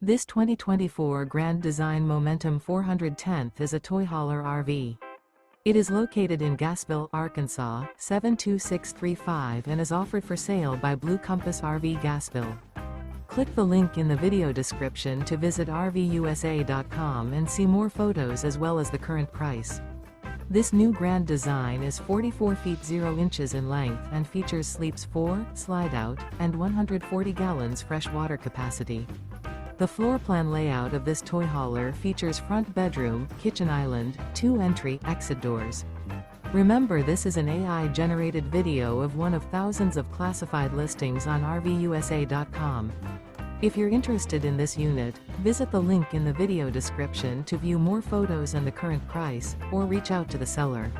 This 2024 Grand Design Momentum 410th is a toy hauler RV. It is located in Gassville, Arkansas, 72635 and is offered for sale by Blue Compass RV Gassville. Click the link in the video description to visit RVUSA.com and see more photos as well as the current price. This new Grand Design is 44 feet 0 inches in length and features sleeps 4, slide-out, and 140 gallons fresh water capacity. The floor plan layout of this toy hauler features front bedroom, kitchen island, 2 entry/exit doors. Remember, this is an AI-generated video of one of thousands of classified listings on RVUSA.com. If you're interested in this unit, visit the link in the video description to view more photos and the current price, or reach out to the seller.